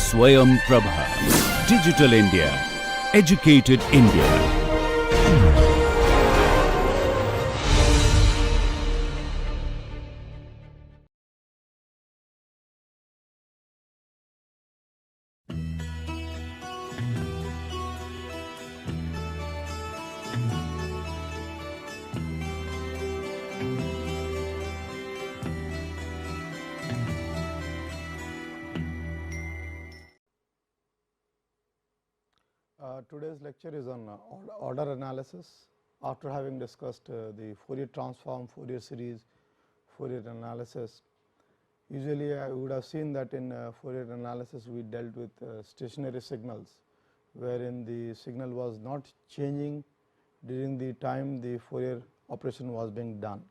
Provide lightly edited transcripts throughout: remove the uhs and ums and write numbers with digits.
Swayam Prabha. Digital India. Educated India. Today's lecture is on order analysis. After having discussed the Fourier transform, Fourier series, Fourier analysis, usually I would have seen that in Fourier analysis we dealt with stationary signals, wherein the signal was not changing during the time the Fourier operation was being done.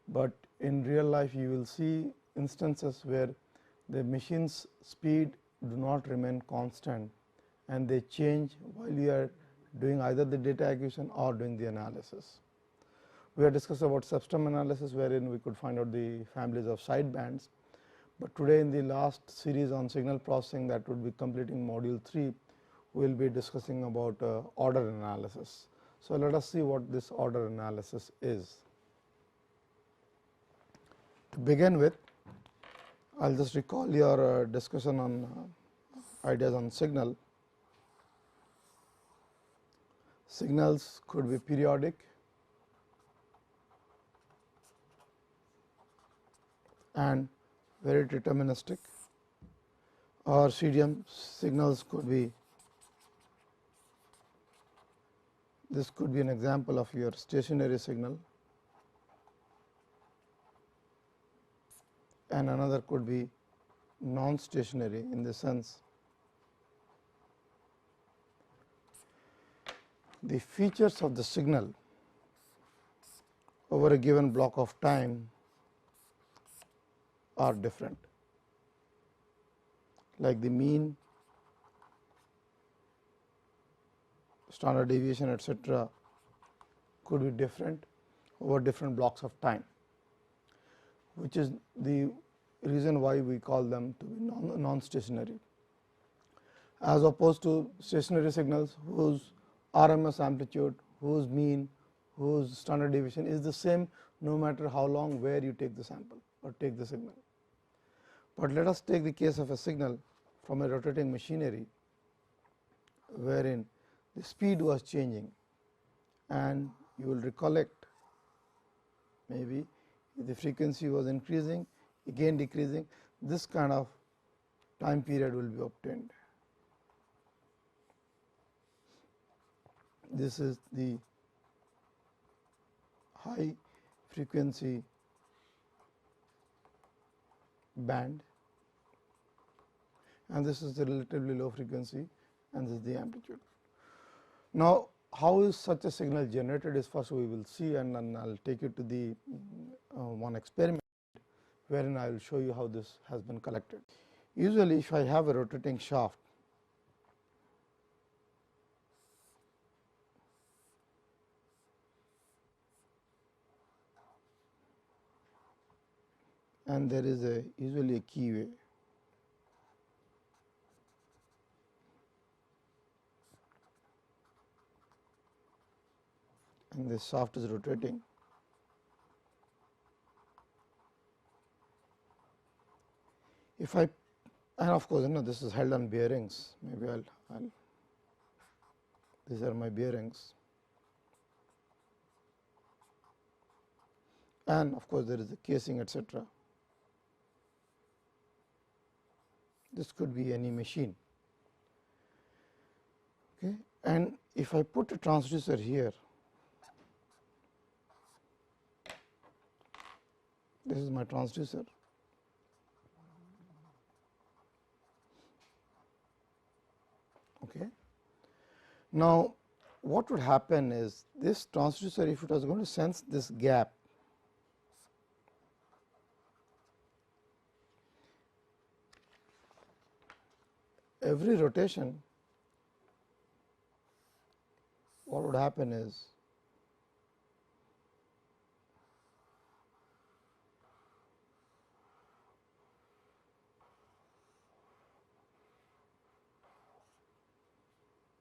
But in real life you will see instances where the machine's speed do not remain constant and they change while you are doing either the data acquisition or doing the analysis. We have discussed about subsystem analysis, wherein we could find out the families of sidebands, but today in the last series on signal processing, that would be completing module 3, we will be discussing about order analysis. So, let us see what this order analysis is. To begin with, I will just recall your discussion on ideas on signal. Signals could be periodic and very deterministic, or CDM signals could be, this could be an example of your stationary signal, and another could be non-stationary in the sense the features of the signal over a given block of time are different, like the mean, standard deviation, etc., could be different over different blocks of time, which is the reason why we call them to be non-stationary, as opposed to stationary signals whose RMS amplitude, whose mean, whose standard deviation is the same no matter how long where you take the sample or take the signal. But let us take the case of a signal from a rotating machinery, wherein the speed was changing, and you will recollect maybe the frequency was increasing, again decreasing, this kind of time period will be obtained. This is the high frequency band, and this is the relatively low frequency, and this is the amplitude. Now, how is such a signal generated is first we will see, and then I will take you to the one experiment, wherein I will show you how this has been collected. Usually, if I have a rotating shaft, and there is usually a keyway, and this shaft is rotating. If I, and of course, this is held on bearings, maybe I'll these are my bearings, and of course, there is a casing, etc. This could be any machine, okay. And if I put a transducer here, this is my transducer, okay. Now, what would happen is this transducer, if it was going to sense this gap, every rotation, what would happen is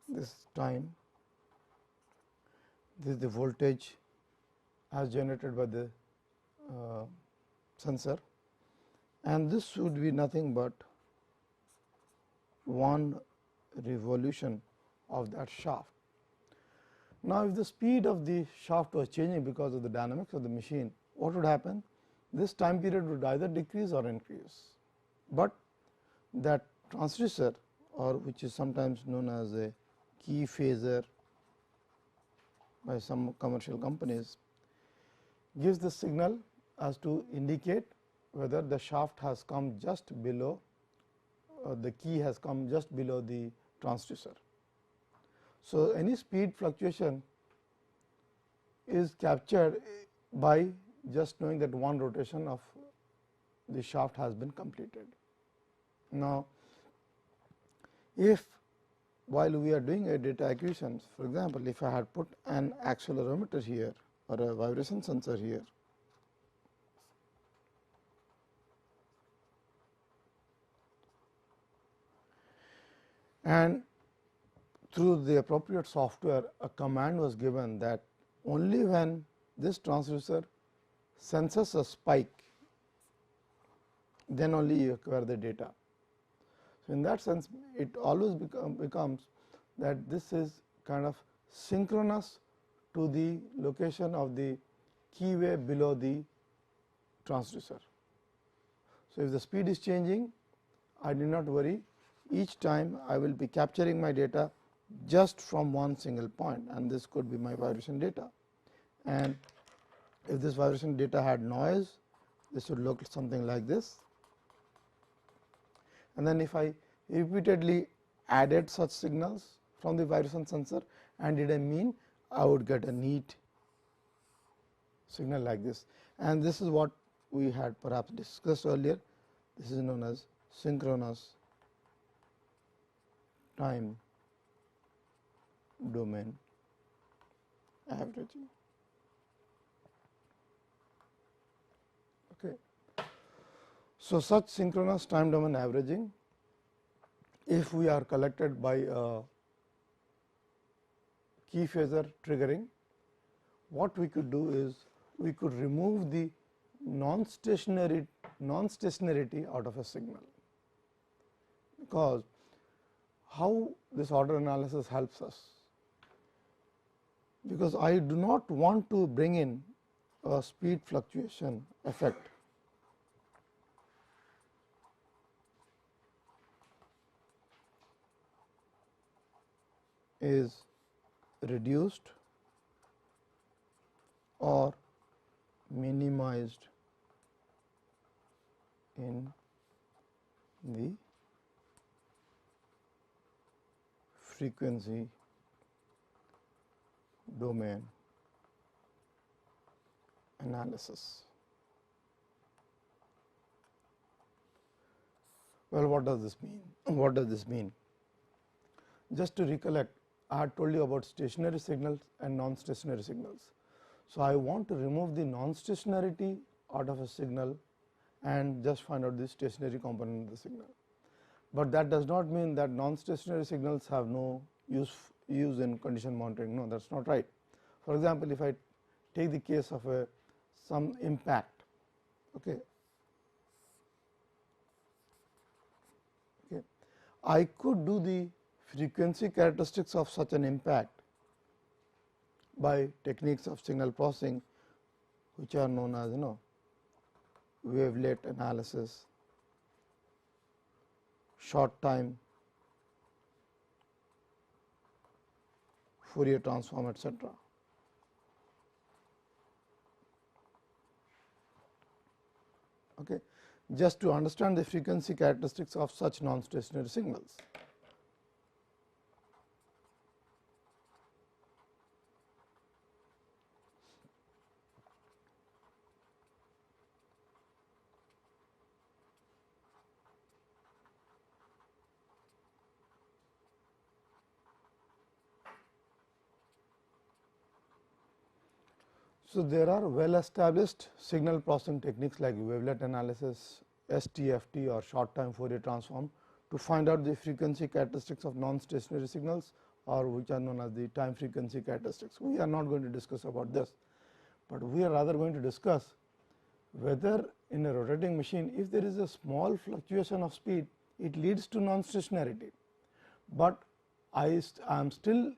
this time, this is the voltage as generated by the sensor, and this should be nothing but one revolution of that shaft. Now, if the speed of the shaft was changing because of the dynamics of the machine, what would happen? This time period would either decrease or increase, but that transducer, or which is sometimes known as a key phaser by some commercial companies, gives the signal as to indicate whether the shaft has come just below, the key has come just below the transducer. So, any speed fluctuation is captured by just knowing that one rotation of the shaft has been completed. Now, if while we are doing a data acquisition, for example, if I had put an accelerometer here or a vibration sensor here, and through the appropriate software a command was given that only when this transducer senses a spike, then only you acquire the data. So, in that sense it always becomes that this is kind of synchronous to the location of the keyway below the transducer. So, if the speed is changing, I need not worry, each time I will be capturing my data just from one single point, and this could be my vibration data. And if this vibration data had noise, this would look something like this. And then if I repeatedly added such signals from the vibration sensor and did a mean, I would get a neat signal like this. And this is what we had perhaps discussed earlier. This is known as synchronous time domain averaging. Okay. So, such synchronous time domain averaging, if we are collected by a key phasor triggering, what we could do is we could remove the non-stationarity out of a signal, because how this order analysis helps us, because I do not want to bring in a speed fluctuation effect. Is reduced or minimized in the frequency domain analysis. Well, what does this mean? What does this mean? Just to recollect, I had told you about stationary signals and non-stationary signals. So, I want to remove the non-stationarity out of a signal and just find out the stationary component of the signal. But that does not mean that non-stationary signals have no use in condition monitoring. No, that is not right. For example, if I take the case of some impact, okay, I could do the frequency characteristics of such an impact by techniques of signal processing, which are known as wavelet analysis, short time Fourier transform, etc. Okay. Just to understand the frequency characteristics of such non-stationary signals. So, there are well established signal processing techniques like wavelet analysis, STFT or short time Fourier transform to find out the frequency characteristics of non-stationary signals or which are known as the time frequency characteristics. We are not going to discuss about this, but we are rather going to discuss whether in a rotating machine, if there is a small fluctuation of speed, it leads to non-stationarity, but I am still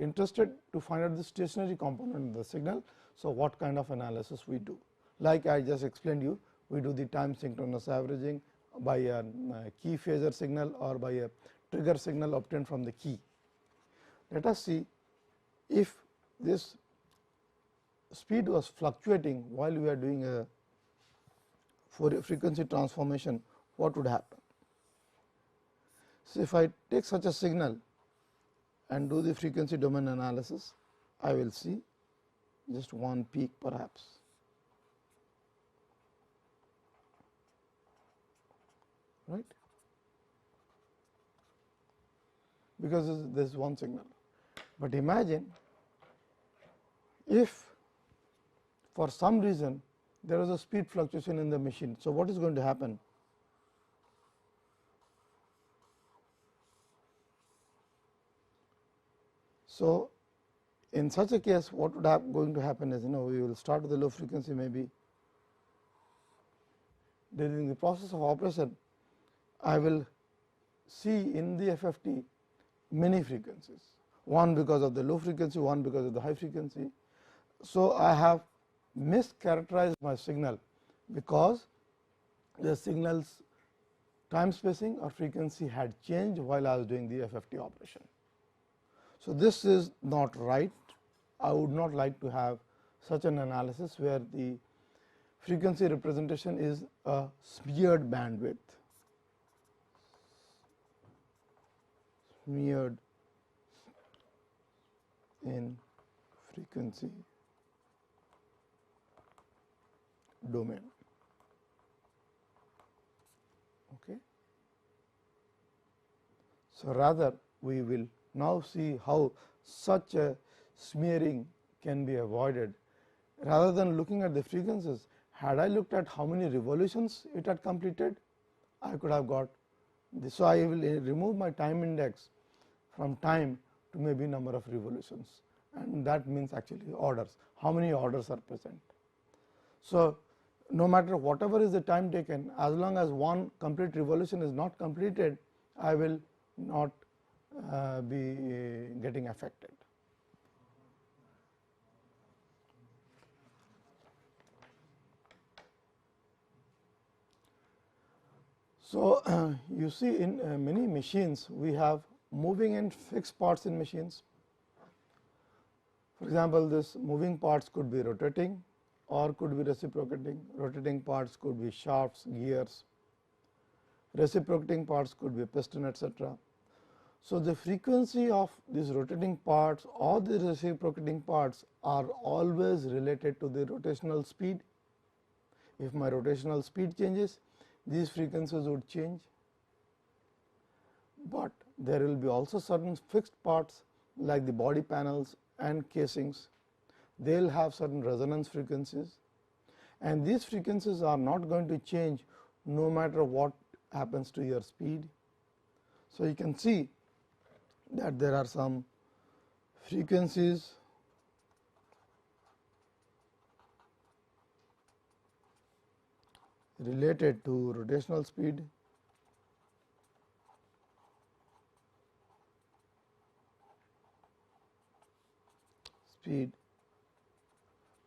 interested to find out the stationary component of the signal. So, what kind of analysis we do? Like I just explained you, we do the time synchronous averaging by a key phasor signal or by a trigger signal obtained from the key. Let us see if this speed was fluctuating while we are doing a Fourier frequency transformation, what would happen? So, if I take such a signal and do the frequency domain analysis, I will see just one peak perhaps. Right, because this is one signal. But imagine if for some reason there is a speed fluctuation in the machine. So, what is going to happen? So, in such a case, what would going to happen is, we will start with the low frequency, maybe during the process of operation I will see in the FFT many frequencies, one because of the low frequency, one because of the high frequency. So, I have mischaracterized my signal because the signal's time spacing or frequency had changed while I was doing the FFT operation. So, this is not right. I would not like to have such an analysis where the frequency representation is a smeared bandwidth, smeared in frequency domain. Okay. So, rather we will now see how such a smearing can be avoided. Rather than looking at the frequencies, had I looked at how many revolutions it had completed, I could have got this. So, I will remove my time index from time to maybe number of revolutions, and that means actually orders, how many orders are present. So, no matter whatever is the time taken, as long as one complete revolution is not completed, I will not be getting affected. So, you see in many machines we have moving and fixed parts in machines. For example, this moving parts could be rotating or could be reciprocating. Rotating parts could be shafts, gears, reciprocating parts could be piston, etc. So, the frequency of these rotating parts or the reciprocating parts are always related to the rotational speed. If my rotational speed changes, these frequencies would change, but there will be also certain fixed parts like the body panels and casings. They will have certain resonance frequencies, and these frequencies are not going to change no matter what happens to your speed. So, you can see that there are some frequencies related to rotational speed,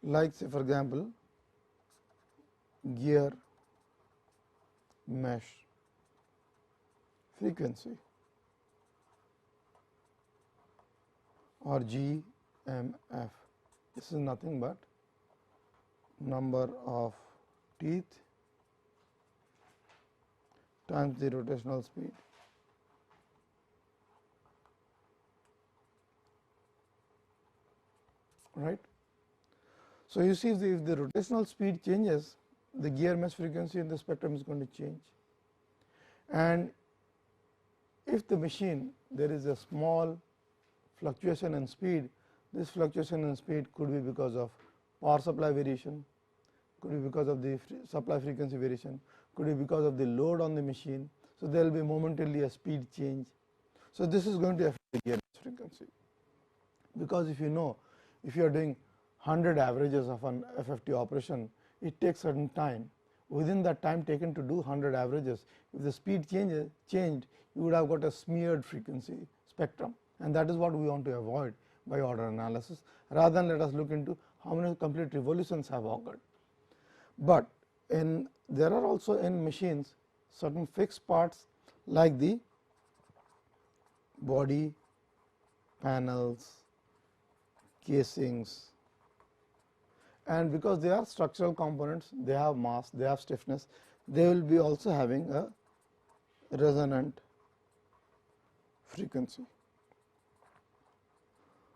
like say for example, gear mesh frequency or GMF. This is nothing but number of teeth times the rotational speed. Right. So, you see if the rotational speed changes, the gear mesh frequency in the spectrum is going to change, and if the machine there is a small fluctuation in speed, this fluctuation in speed could be because of power supply variation, could be because of the supply frequency variation, could be because of the load on the machine. So, there will be momentarily a speed change. So, this is going to affect the gear frequency, because if you know, if you are doing 100 averages of an FFT operation, it takes certain time. Within that time taken to do 100 averages, if the speed changed, you would have got a smeared frequency spectrum, and that is what we want to avoid by order analysis, rather than let us look into how many complete revolutions have occurred. But there are also in machines certain fixed parts like the body, panels, casings, and because they are structural components, they have mass, they have stiffness, they will be also having a resonant frequency.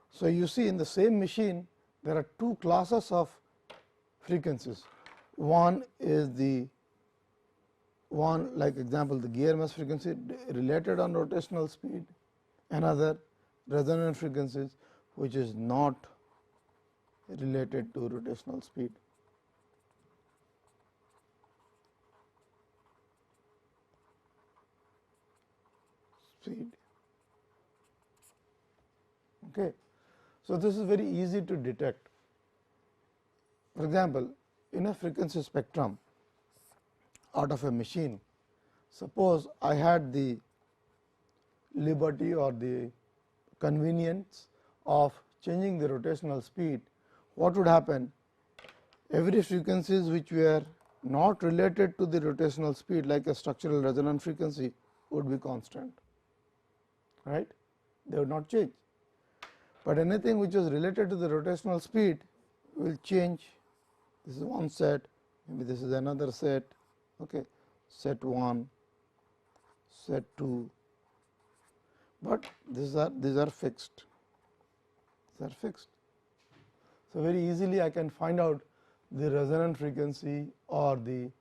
So, you see in the same machine there are two classes of frequencies. One is the one, like example, the gear mass frequency related on rotational speed, another resonant frequencies which is not related to rotational speed. Okay. So, this is very easy to detect. For example, in a frequency spectrum out of a machine, suppose I had the liberty or the convenience of changing the rotational speed, what would happen? Every frequencies which were not related to the rotational speed, like a structural resonant frequency, would be constant, right? They would not change. But anything which is related to the rotational speed will change. This is one set, maybe this is another set, okay. Set 1, set 2, but these are fixed. These are fixed. So, very easily I can find out the resonant frequency or the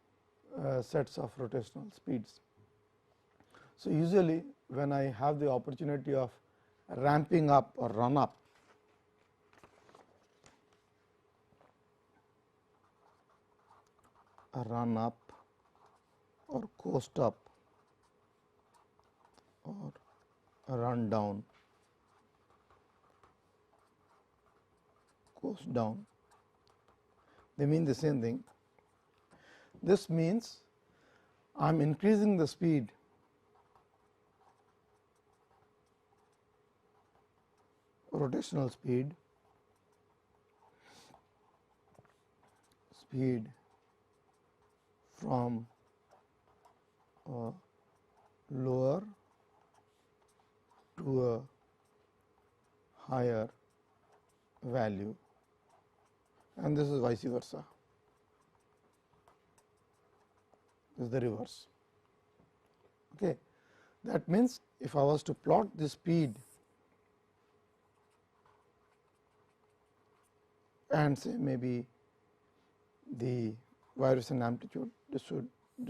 sets of rotational speeds. So, usually when I have the opportunity of ramping up or run up, or coast up or run down, coast down, they mean the same thing. This means I am increasing the speed rotational speed from a lower to a higher value, and this is vice versa. This is the reverse. Okay. That means, if I was to plot the speed and say maybe the vibration amplitude, this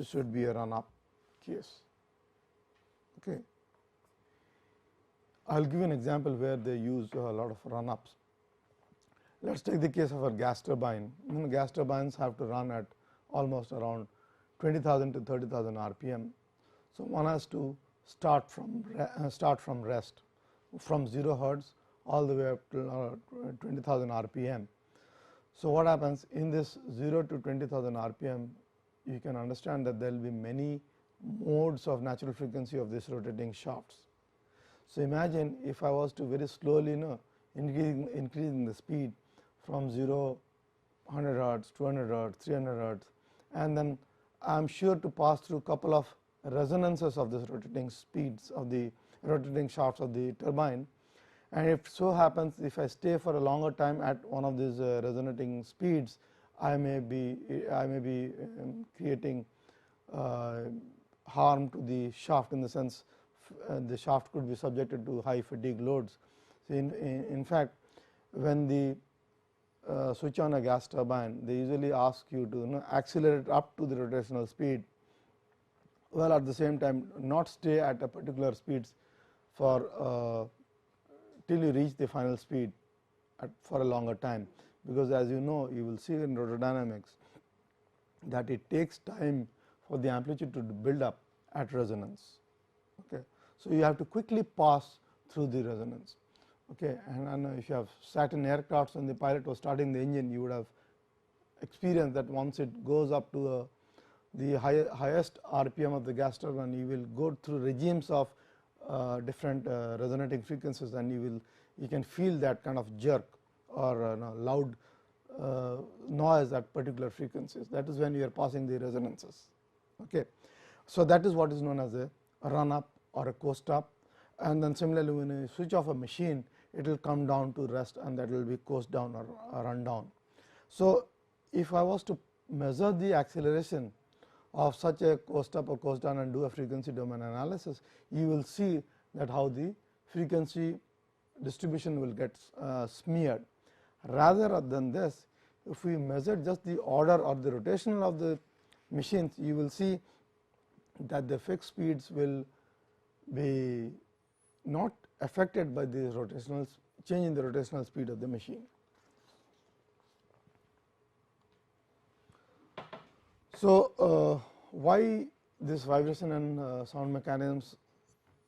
should be a run up case. Okay. I will give an example where they use a lot of run ups. Let us take the case of a gas turbine. Gas turbines have to run at almost around 20,000 to 30,000 RPM. So, one has to start from rest from 0 hertz all the way up to 20,000 RPM. So, what happens in this 0 to 20,000 RPM, you can understand that there will be many modes of natural frequency of this rotating shafts. So, imagine if I was to very slowly increasing the speed from 0, 100 hertz, 200 hertz, 300 hertz, and then I am sure to pass through couple of resonances of this rotating speeds of the rotating shafts of the turbine. And if so happens, if I stay for a longer time at one of these resonating speeds, I may be creating harm to the shaft, in the sense the shaft could be subjected to high fatigue loads. So, in fact, when the switch on a gas turbine, they usually ask you to accelerate up to the rotational speed, while at the same time not stay at a particular speeds for till you reach the final speed for a longer time, because as you know, you will see in rotordynamics that it takes time for the amplitude to build up at resonance. Okay. So, you have to quickly pass through the resonance. Okay. And if you have sat in aircrafts and the pilot was starting the engine, you would have experienced that once it goes up to the highest RPM of the gas turbine, you will go through regimes of different resonating frequencies, and you can feel that kind of jerk or loud noise at particular frequencies. That is when you are passing the resonances. Okay. So, that is what is known as a run up or a coast up, and then similarly when you switch off a machine, it will come down to rest, and that will be coast down or run down. So, if I was to measure the acceleration of such a coast up or coast down and do a frequency domain analysis, you will see that how the frequency distribution will get smeared. Rather than this, if we measure just the order or the rotational of the machines, you will see that the fixed speeds will be not affected by the rotational change in the rotational speed of the machine. So, why this vibration and sound mechanisms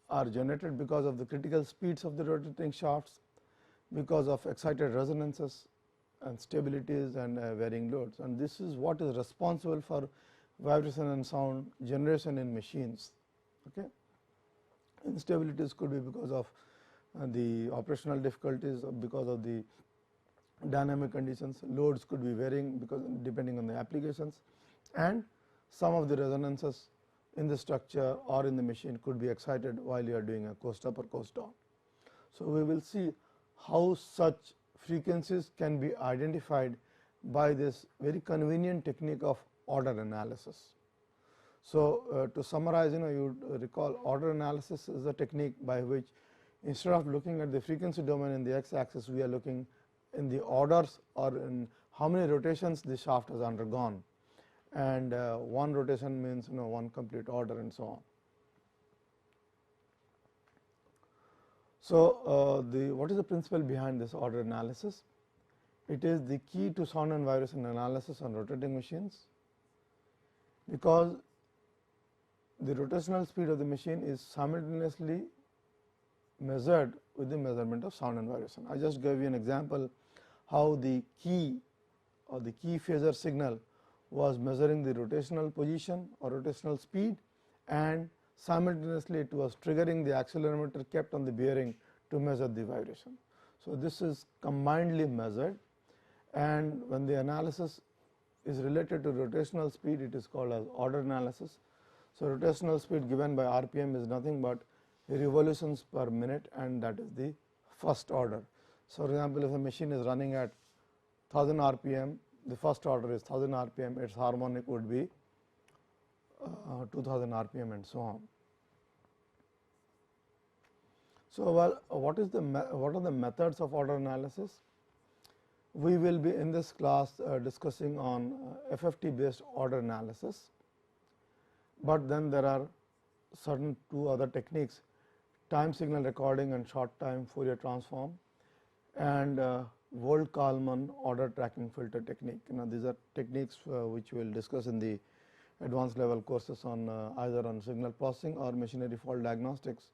are generated? Because of the critical speeds of the rotating shafts, because of excited resonances and stabilities and varying loads, and this is what is responsible for vibration and sound generation in machines. Okay. Instabilities could be because of the operational difficulties, because of the dynamic conditions. Loads could be varying because depending on the applications, and some of the resonances in the structure or in the machine could be excited while you are doing a coast up or coast down. So, we will see how such frequencies can be identified by this very convenient technique of order analysis. So, to summarize, you recall, order analysis is a technique by which instead of looking at the frequency domain in the x axis, we are looking in the orders or in how many rotations the shaft has undergone, and one rotation means one complete order and so on. So, what is the principle behind this order analysis? It is the key to sound and vibration analysis on rotating machines, because the rotational speed of the machine is simultaneously measured with the measurement of sound and vibration. I just gave you an example how the key or the key phasor signal was measuring the rotational position or rotational speed, and simultaneously it was triggering the accelerometer kept on the bearing to measure the vibration. So, this is combinedly measured, and when the analysis is related to rotational speed, it is called as order analysis. So, rotational speed given by RPM is nothing but revolutions per minute, and that is the first order. So, for example, if a machine is running at 1000 RPM, the first order is 1000 RPM, its harmonic would be 2000 RPM and so on. So, what are the methods of order analysis? We will be in this class discussing on FFT based order analysis, but then there are certain two other techniques: time signal recording and short time Fourier transform, and Wold-Kalman order tracking filter technique. These are techniques which we will discuss in the advanced level courses on either on signal processing or machinery fault diagnostics,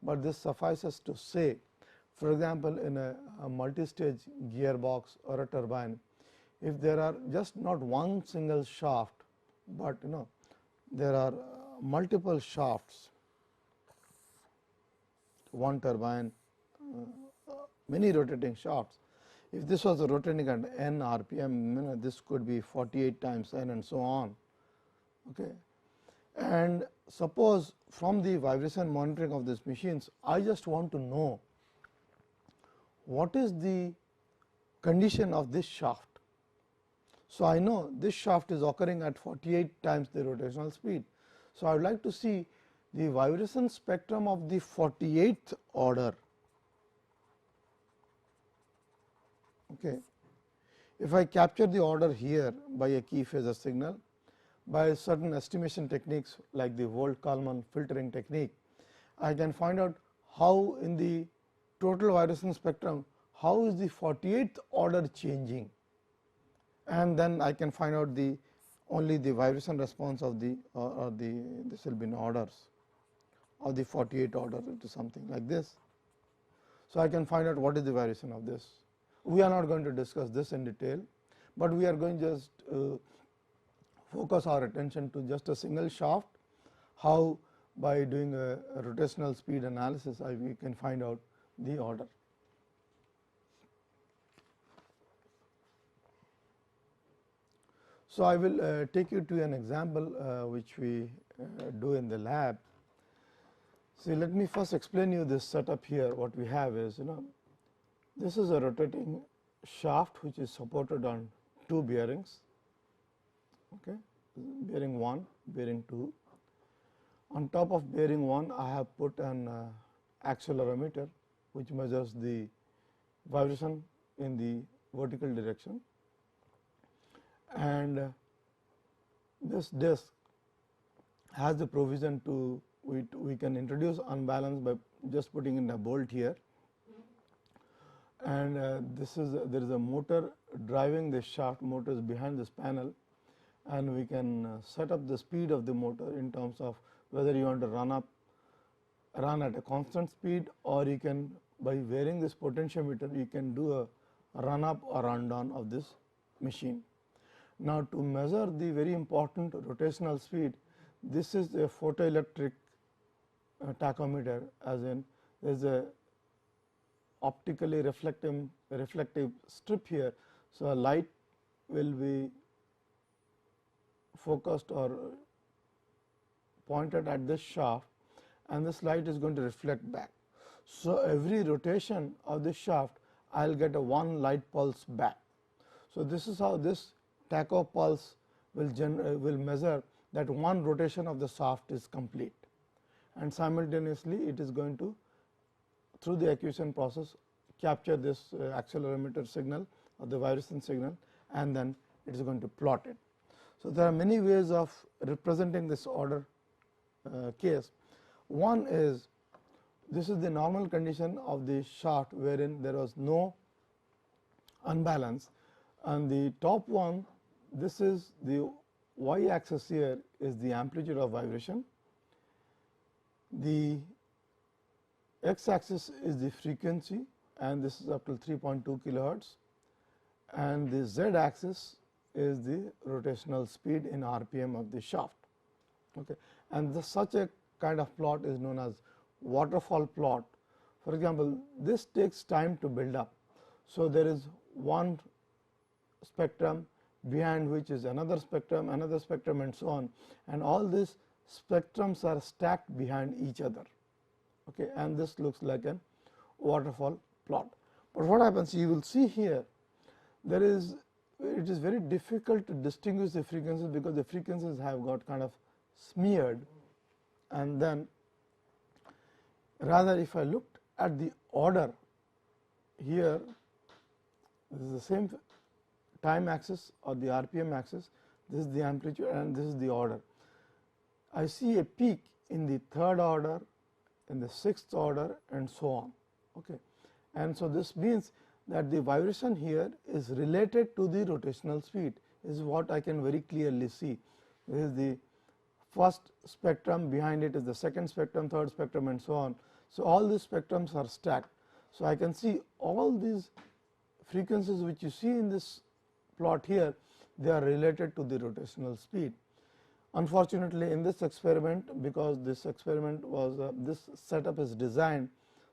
but this suffices to say, for example, in a multi-stage gearbox or a turbine, if there are just not one single shaft, but there are multiple shafts, one turbine, many rotating shafts. If this was rotating at n RPM, this could be 48 times n and so on. Okay. And suppose from the vibration monitoring of these machines, I just want to know what is the condition of this shaft. So, I know this shaft is occurring at 48 times the rotational speed. So, I would like to see the vibration spectrum of the 48th order. Okay. If I capture the order here by a key phasor signal, by certain estimation techniques like the Wold-Kalman filtering technique, I can find out how in the total vibration spectrum, how is the 48th order changing, and then I can find out only the vibration response of this will be in orders. of the 48 order into something like this. So, I can find out what is the variation of this. We are not going to discuss this in detail, but we are going just focus our attention to just a single shaft, how by doing a rotational speed analysis we can find out the order. So, I will take you to an example which we do in the lab. See, let me first explain you this setup here. What we have is, this is a rotating shaft which is supported on two bearings, okay, bearing 1, bearing 2. On top of bearing 1, I have put an accelerometer which measures the vibration in the vertical direction, and this disc has the provision to we can introduce unbalance by just putting in a bolt here, and there is a motor driving this shaft. Motor is behind this panel, and we can set up the speed of the motor in terms of whether you want to run at a constant speed, or you can, by varying this potentiometer, you can do a run up or run down of this machine. Now, to measure the very important rotational speed, this is a photoelectric tachometer, as in there is a optically reflective strip here. So, a light will be focused or pointed at this shaft, and this light is going to reflect back. So, every rotation of this shaft I will get a one light pulse back. So, this is how this tacho pulse will measure that one rotation of the shaft is complete, and simultaneously it is going to, through the acquisition process, capture this accelerometer signal or the vibration signal, and then it is going to plot it. So, there are many ways of representing this order case. One is, this is the normal condition of the shaft wherein there was no unbalance, and the top one, this is the y axis here is the amplitude of vibration, the x axis is the frequency, and this is up to 3.2 kilohertz, and the z axis is the rotational speed in RPM of the shaft. Okay. And such a kind of plot is known as waterfall plot. For example, this takes time to build up. So, there is one spectrum behind which is another spectrum and so on, and all these spectrums are stacked behind each other, okay, and this looks like a waterfall plot. But what happens, you will see here, it is very difficult to distinguish the frequencies, because the frequencies have got kind of smeared, and then rather if I looked at the order here, this is the same time axis or the RPM axis, this is the amplitude and this is the order. I see a peak in the third order, in the sixth order, and so on. Okay. And so, this means that the vibration here is related to the rotational speed, is what I can very clearly see. This is the first spectrum, behind it is the second spectrum, third spectrum, and so on. So, all these spectrums are stacked. So, I can see all these frequencies which you see in this plot here, they are related to the rotational speed. Unfortunately, in this experiment, because this experiment was this setup is designed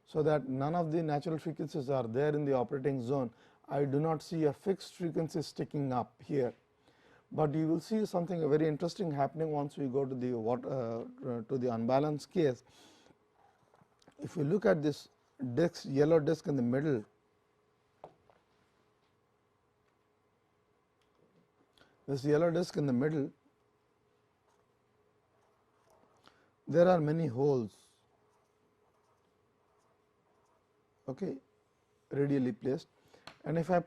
so that none of the natural frequencies are there in the operating zone, I do not see a fixed frequency sticking up here, but you will see something very interesting happening once we go to the unbalanced case. If you look at this disc, yellow disc in the middle, this yellow disc in the middle, there are many holes, okay, radially placed, and if I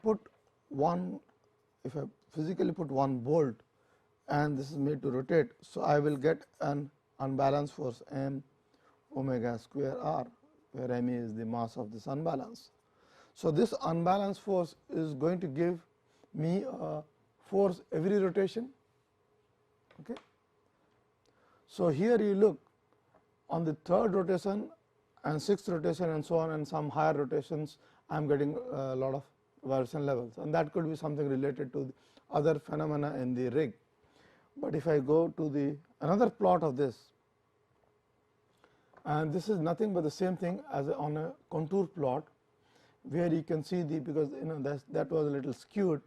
physically put one bolt and this is made to rotate, so I will get an unbalanced force m omega square r, where m is the mass of this unbalance. So, this unbalanced force is going to give me a force every rotation. Okay. So, here you look, on the third rotation and sixth rotation and so on, and some higher rotations I am getting a lot of vibration levels, and that could be something related to other phenomena in the rig. But if I go to the another plot of this, and this is nothing but the same thing as on a contour plot, where you can see the, because that was a little skewed,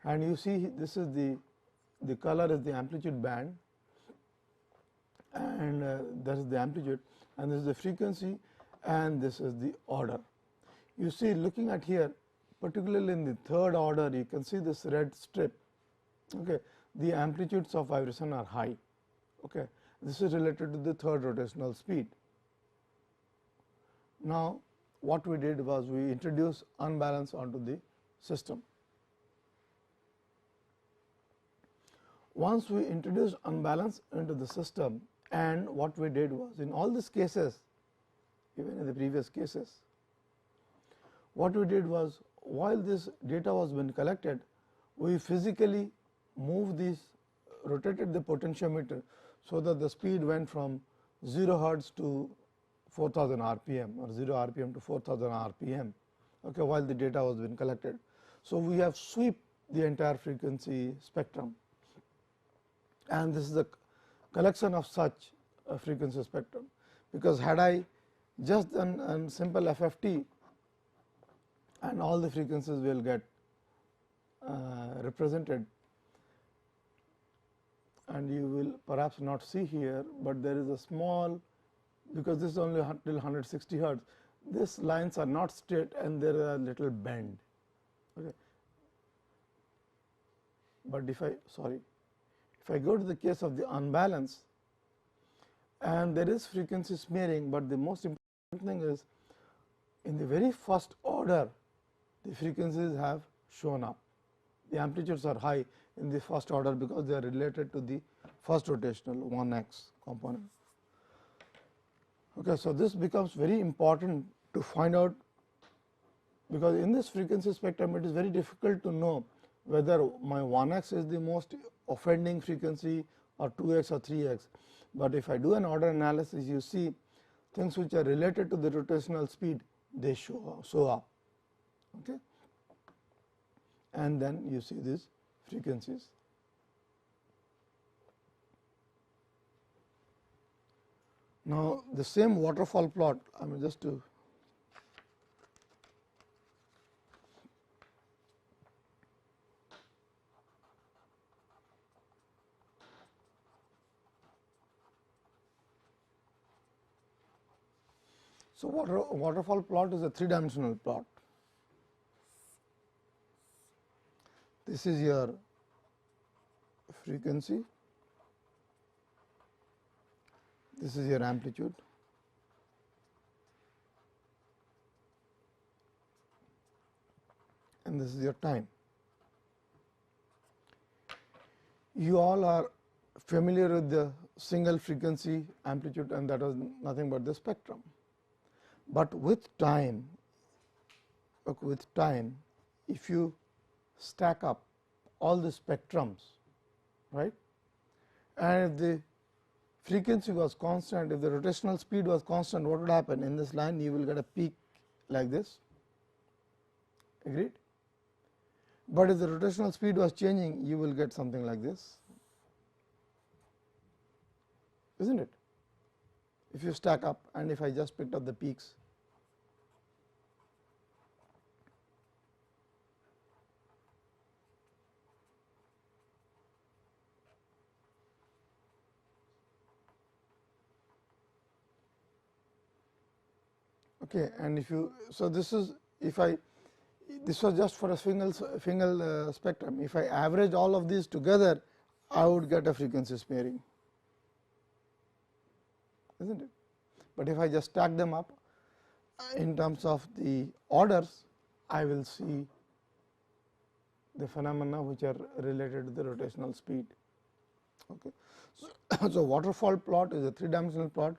and you see this is the color is the amplitude band, and that is the amplitude, and this is the frequency, and this is the order. You see, looking at here, particularly in the third order, you can see this red strip. Okay, the amplitudes of vibration are high. Okay, this is related to the third rotational speed. Now, what we did was we introduced unbalance onto the system. Once we introduced unbalance into the system, and what we did was, in all these cases, even in the previous cases, what we did was, while this data was being collected, we physically moved this, rotated the potentiometer, so that the speed went from 0 hertz to 4000 rpm, or 0 rpm to 4000 rpm, okay, while the data was being collected. So, we have sweep the entire frequency spectrum, and this is a collection of such a frequency spectrum, because had I just done a simple FFT, and all the frequencies will get represented, and you will perhaps not see here, but there is a small, because this is only till 160 hertz, these lines are not straight and there are a little bend. Okay. But if I go to the case of the unbalance, and there is frequency smearing, but the most important thing is, in the very first order, the frequencies have shown up. The amplitudes are high in the first order, because they are related to the first rotational 1x component. Okay, so, this becomes very important to find out, because in this frequency spectrum it is very difficult to know whether my 1x is the most offending frequency, or 2x or 3x. But if I do an order analysis, you see things which are related to the rotational speed, they show up. Okay. And then you see these frequencies. Now, the same waterfall plot, I mean, just to so waterfall plot is a 3-dimensional plot. This is your frequency, this is your amplitude, and this is your time. You all are familiar with the single frequency amplitude, and that was nothing but the spectrum. But with time, if you stack up all the spectrums, right, and if the frequency was constant, if the rotational speed was constant, what would happen? In this line you will get a peak like this, agreed. But if the rotational speed was changing, you will get something like this, isn't it? If you stack up, and if I just picked up the peaks, okay, and if you, so this is, if I, this was just for a single spectrum. If I average all of these together, I would get a frequency smearing, isn't it? But if I just stack them up in terms of the orders, I will see the phenomena which are related to the rotational speed. Okay. So, waterfall plot is a 3-dimensional plot.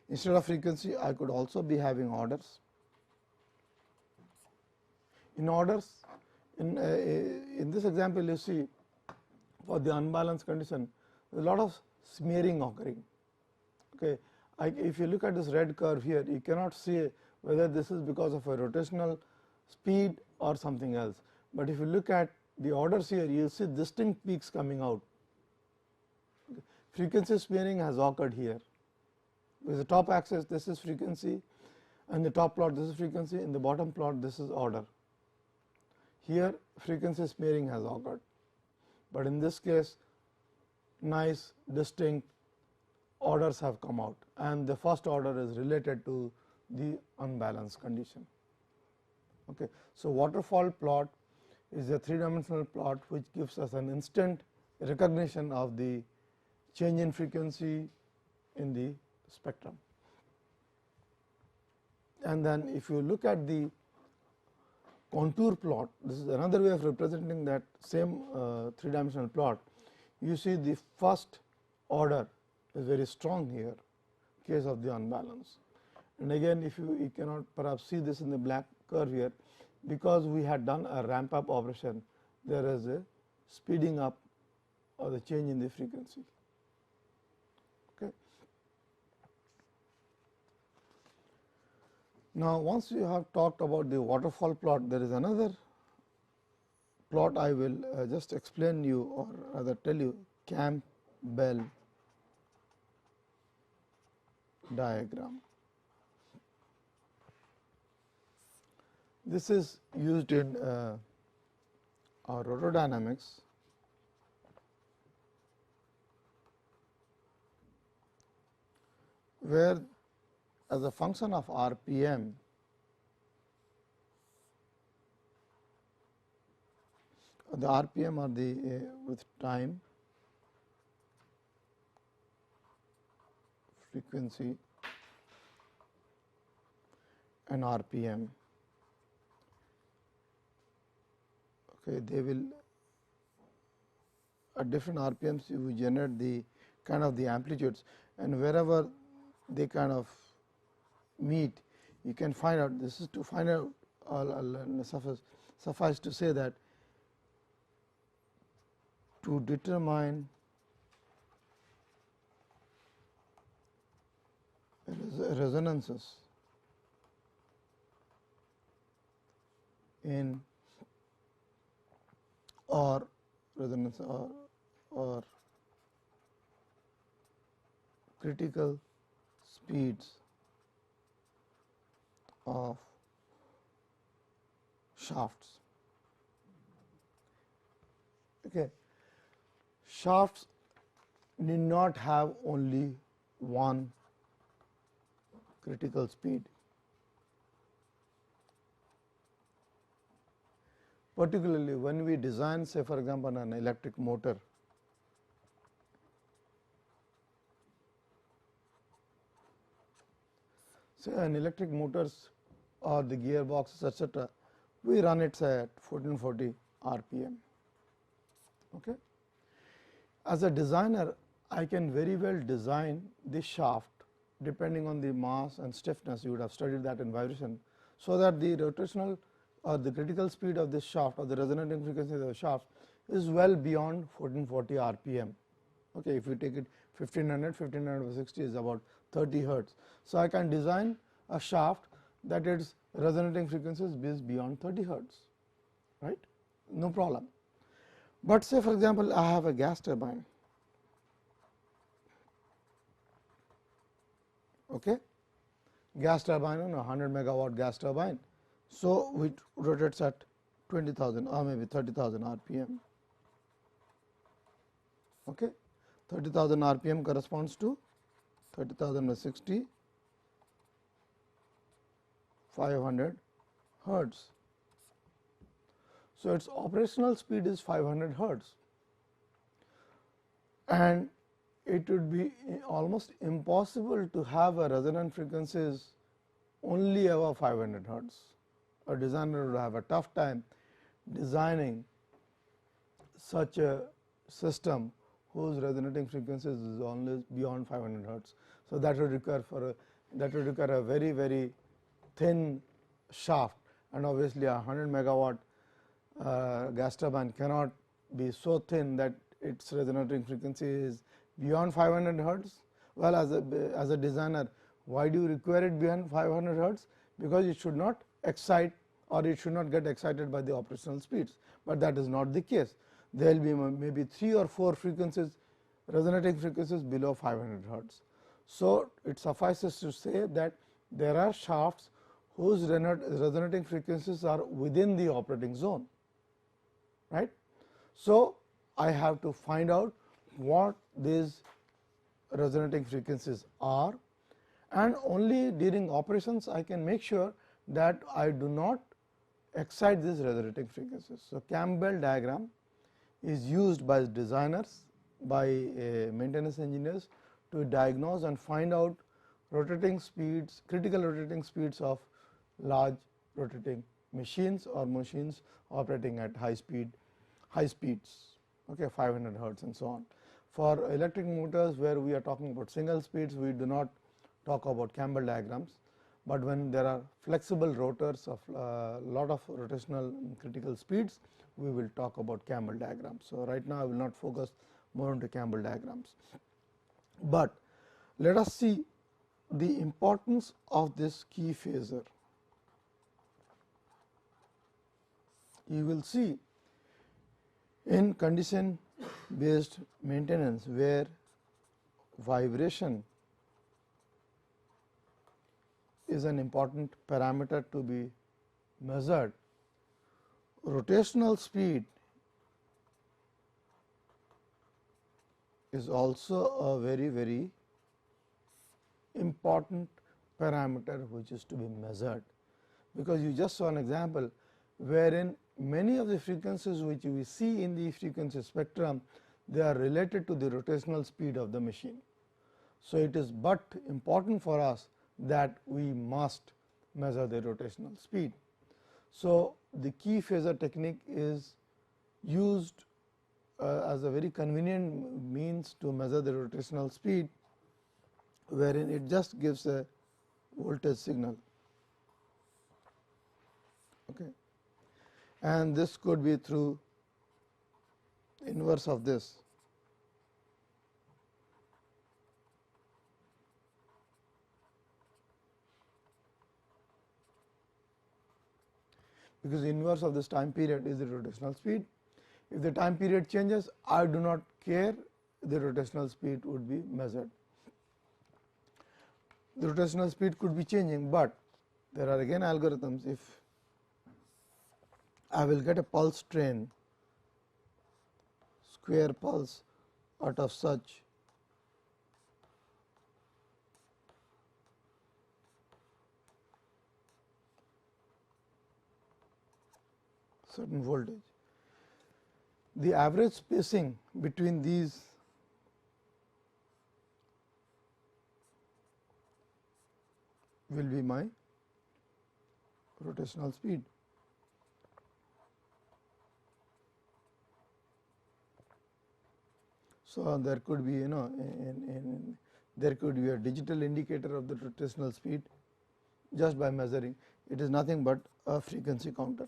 Instead of frequency, I could also be having orders. In orders, in this example, you see for the unbalanced condition, there is a lot of smearing occurring. Okay. if you look at this red curve here, you cannot see whether this is because of a rotational speed or something else, but if you look at the orders here, you will see distinct peaks coming out. Frequency smearing has occurred here. With the top axis, this is frequency, and the top plot, this is frequency, in the bottom plot, this is order. Here frequency smearing has occurred, but in this case nice distinct orders have come out, and the first order is related to the unbalanced condition. Okay. So, waterfall plot is a 3-dimensional plot which gives us an instant recognition of the change in frequency in the spectrum. And then if you look at the contour plot, this is another way of representing that same 3-dimensional plot. You see the first order is very strong here, case of the unbalance. And again, if you cannot perhaps see this in the black curve here, because we had done a ramp up operation, there is a speeding up or the change in the frequency. Okay. Now, once you have talked about the waterfall plot, there is another plot I will just explain you, or rather tell you, Campbell diagram. This is used in our rotordynamics. Where as a function of RPM, the RPM are the with time, frequency and RPM. Okay, they will at different RPMs you generate the kind of the amplitudes, and wherever they kind of meet, you can find out. This is to find out, suffice to say that to determine resonances in or resonance or critical speeds of shafts. Okay. Shafts need not have only one critical speed. Particularly when we design, say for example, an electric motor, say an electric motors or the gearboxes, etc., we run it say at 1440 RPM. Okay. As a designer, I can very well design the shaft depending on the mass and stiffness. You would have studied that in vibration, so that the rotational or the critical speed of this shaft or the resonating frequency of the shaft is well beyond 1440 RPM. Okay, if you take it 1500 over 60 is about 30 hertz. So, I can design a shaft that its resonating frequencies is beyond 30 hertz, right, no problem. But say for example, I have a gas turbine, okay, gas turbine on a 100 megawatt gas turbine. So, it rotates at 20,000 or maybe 30,000 RPM. Okay. 30,000 RPM corresponds to 30,000 by 60, 500 hertz. So, its operational speed is 500 hertz, and it would be almost impossible to have a resonant frequencies only above 500 hertz. A designer would have a tough time designing such a system whose resonating frequencies is always beyond 500 hertz. So, that would require a very very thin shaft, and obviously a 100 megawatt gas turbine cannot be so thin that its resonating frequency is beyond 500 hertz. Well, as a designer, why do you require it beyond 500 hertz? Because it should not excite, or it should not get excited by the operational speeds, but that is not the case. There will be maybe 3 or 4 frequencies, resonating frequencies below 500 hertz. So, it suffices to say that there are shafts whose resonating frequencies are within the operating zone, right. So, I have to find out what these resonating frequencies are, and only during operations I can make sure that I do not excite these resonating frequencies. So, Campbell diagram is used by designers, by maintenance engineers to diagnose and find out rotating speeds, critical rotating speeds of large rotating machines or machines operating at high speeds, okay, 500 hertz and so on. For electric motors, where we are talking about single speeds, we do not talk about Campbell diagrams, but when there are flexible rotors of lot of rotational critical speeds, we will talk about Campbell diagrams. So, right now I will not focus more into Campbell diagrams, but let us see the importance of this key phasor. You will see in condition based maintenance, where vibration is an important parameter to be measured, rotational speed is also a very important parameter which is to be measured, because you just saw an example wherein many of the frequencies which we see in the frequency spectrum, they are related to the rotational speed of the machine. So, it is but important for us that we must measure the rotational speed. So, the key phasor technique is used as a very convenient means to measure the rotational speed, wherein it just gives a voltage signal. Okay. And this could be through inverse of this. Because inverse of this time period is the rotational speed. If the time period changes, I do not care, the rotational speed would be measured. The rotational speed could be changing, but there are again algorithms. If I will get a pulse train, square pulse out of such certain voltage, the average spacing between these will be my rotational speed. So, there could be there could be a digital indicator of the rotational speed just by measuring. It is nothing but a frequency counter.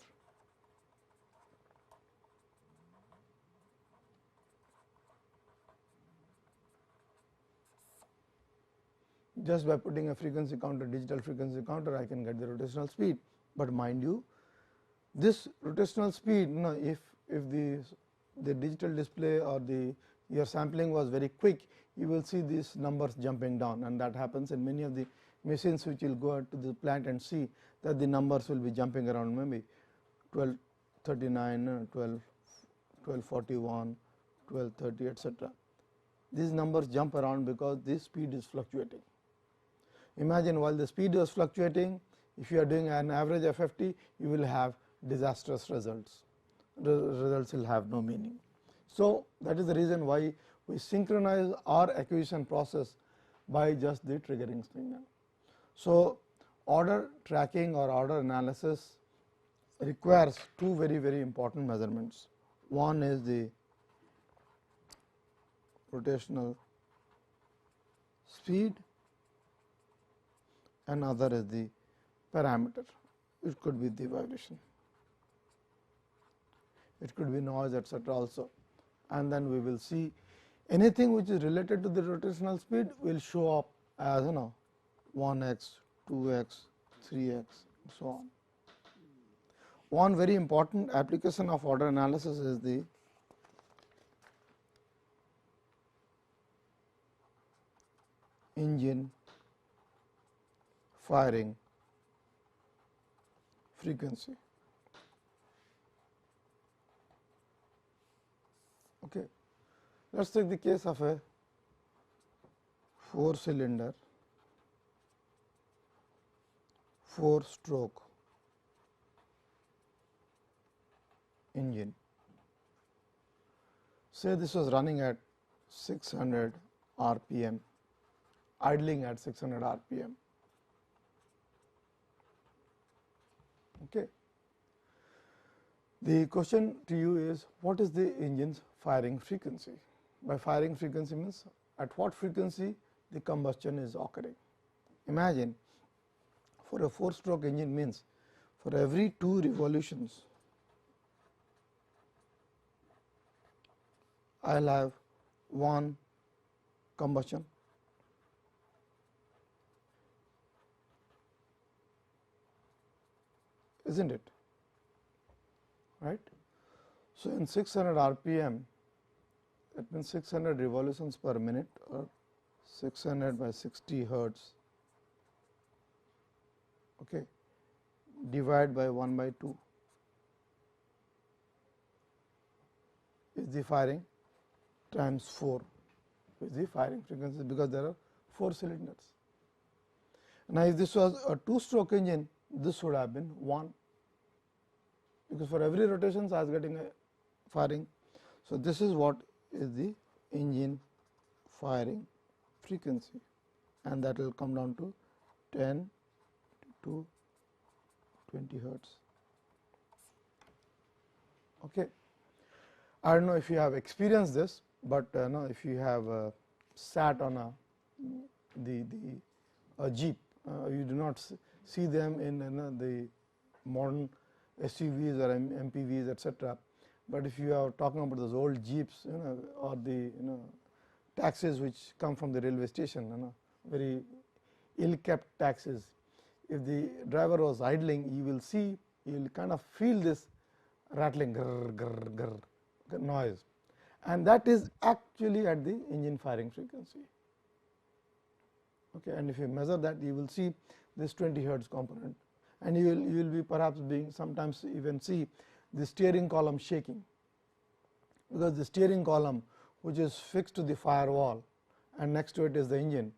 Just by putting a frequency counter, digital frequency counter, I can get the rotational speed. But mind you, this rotational speed, if the digital display or your sampling was very quick, you will see these numbers jumping down, and that happens in many of the machines which will go out to the plant and see that the numbers will be jumping around, maybe 1239, 1241, 1230, etc. These numbers jump around because this speed is fluctuating. Imagine while the speed is fluctuating, if you are doing an average FFT, you will have disastrous results. The results will have no meaning. So, that is the reason why we synchronize our acquisition process by just the triggering signal. So, order tracking or order analysis requires two very important measurements. One is the rotational speed, and other is the parameter. It could be the vibration, it could be noise, etc. also. And then we will see anything which is related to the rotational speed will show up as 1x, 2x, 3x, so on. One very important application of order analysis is the engine firing frequency. Okay. Let us take the case of a 4-cylinder, 4-stroke engine. Say this was running at 600 RPM, idling at 600 RPM. Okay. The question to you is, what is the engine's firing frequency? By firing frequency means at what frequency the combustion is occurring. Imagine for a 4-stroke engine means for every 2 revolutions I will have 1 combustion, is not it, right. So, in 600 RPM, that means 600 revolutions per minute or 600 by 60 hertz, okay, divide by 1 by 2 is the firing times 4 is the firing frequency, because there are 4 cylinders. Now, if this was a 2-stroke engine, this would have been 1, because for every rotation I was getting a firing. So, this is what is the engine firing frequency, and that will come down to 10 to 20 hertz. Okay. I do not know if you have experienced this, but if you have sat on a jeep, you do not see them in the modern SUVs or MPVs, etc. But if you are talking about those old jeeps, or the taxis which come from the railway station, very ill kept taxis. If the driver was idling, you will see, you will kind of feel this rattling grr, grr, grr noise, and that is actually at the engine firing frequency. Okay, and if you measure that, you will see this 20 hertz component, and you will be perhaps being sometimes even see the steering column shaking, because the steering column which is fixed to the firewall and next to it is the engine.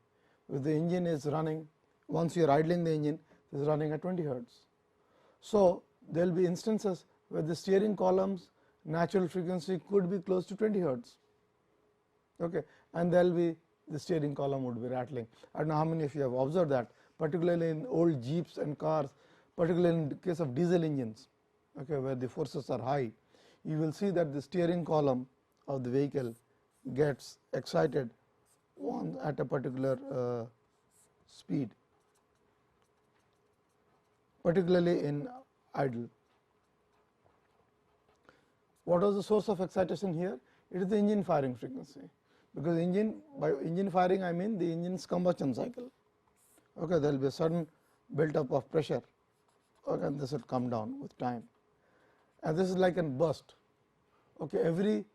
If the engine is running, once you are idling the engine, it is running at 20 hertz. So, there will be instances where the steering column's natural frequency could be close to 20 hertz, okay, and there will be the steering column would be rattling. I do not know how many of you have observed that, particularly in old jeeps and cars, particularly in the case of diesel engines, okay, where the forces are high. You will see that the steering column of the vehicle gets excited at a particular speed, particularly in idle. What was the source of excitation here? It is the engine firing frequency, because by engine firing I mean the engine's combustion cycle. Okay, there will be a sudden built up of pressure, okay, and this will come down with time, and this is like a burst. Okay, every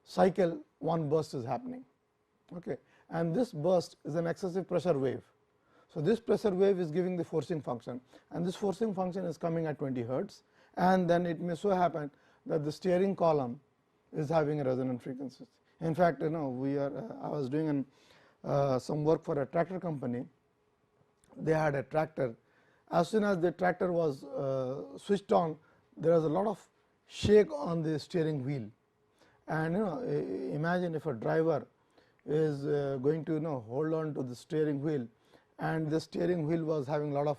cycle one burst is happening, okay, and this burst is an excessive pressure wave. So, this pressure wave is giving the forcing function, and this forcing function is coming at 20 hertz, and then it may so happen that the steering column is having a resonant frequency. In fact, I was doing some work for a tractor company. They had a tractor. As soon as the tractor was switched on, there was a lot of shake on the steering wheel, and imagine if a driver is going to hold on to the steering wheel, and the steering wheel was having a lot of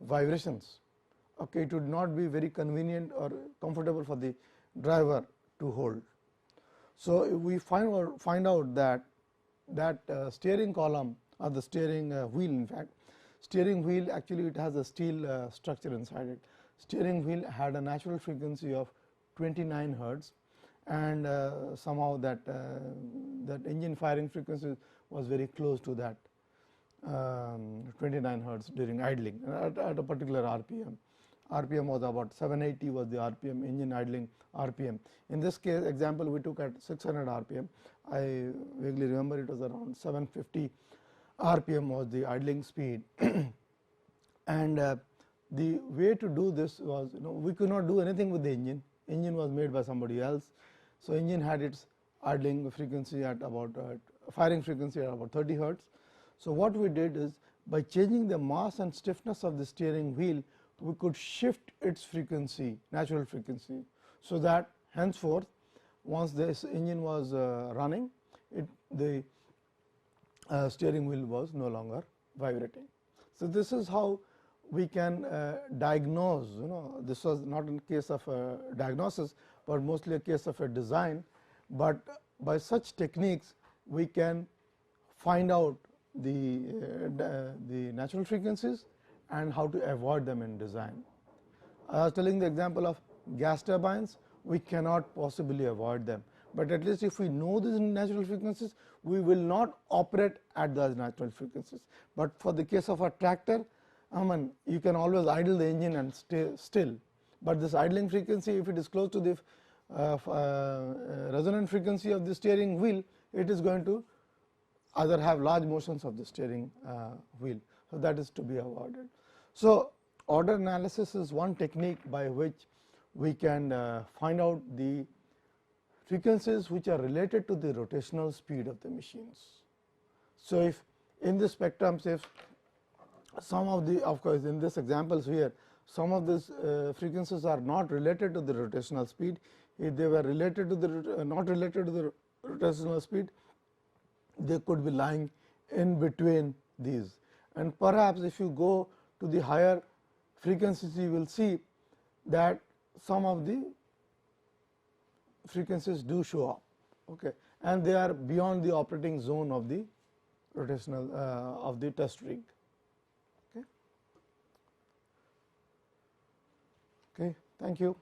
vibrations. Okay, it would not be very convenient or comfortable for the driver to hold. So, we find out that steering column or the steering wheel, in fact, steering wheel actually it has a steel structure inside it. Steering wheel had a natural frequency of 29 hertz, and somehow that that engine firing frequency was very close to that 29 hertz during idling at a particular RPM. RPM was about 780 was the RPM, engine idling RPM. In this case example we took at 600 RPM. I vaguely remember it was around 750 RPM was the idling speed and the way to do this was, we could not do anything with the engine. Engine was made by somebody else. So, engine had its idling frequency at about firing frequency at about 30 hertz. So, what we did is by changing the mass and stiffness of the steering wheel, we could shift its frequency, natural frequency. So, that henceforth once this engine was running, the steering wheel was no longer vibrating. So, this is how we can diagnose, this was not in case of a diagnosis, but mostly a case of a design, but by such techniques we can find out the natural frequencies and how to avoid them in design. I was telling the example of gas turbines, we cannot possibly avoid them, but at least if we know these natural frequencies, we will not operate at those natural frequencies. But for the case of a tractor, you can always idle the engine and stay still, but this idling frequency, if it is close to the resonant frequency of the steering wheel, it is going to either have large motions of the steering wheel. So, that is to be avoided. So, order analysis is one technique by which we can find out the frequencies which are related to the rotational speed of the machines. So, if in the spectrum, if some of the, of course, in this examples here, some of these frequencies are not related to the rotational speed. If they were related to the not related to the rotational speed, they could be lying in between these. And perhaps if you go to the higher frequencies, you will see that some of the frequencies do show up, okay, and they are beyond the operating zone of the rotational of the test rig. Okay. Thank you.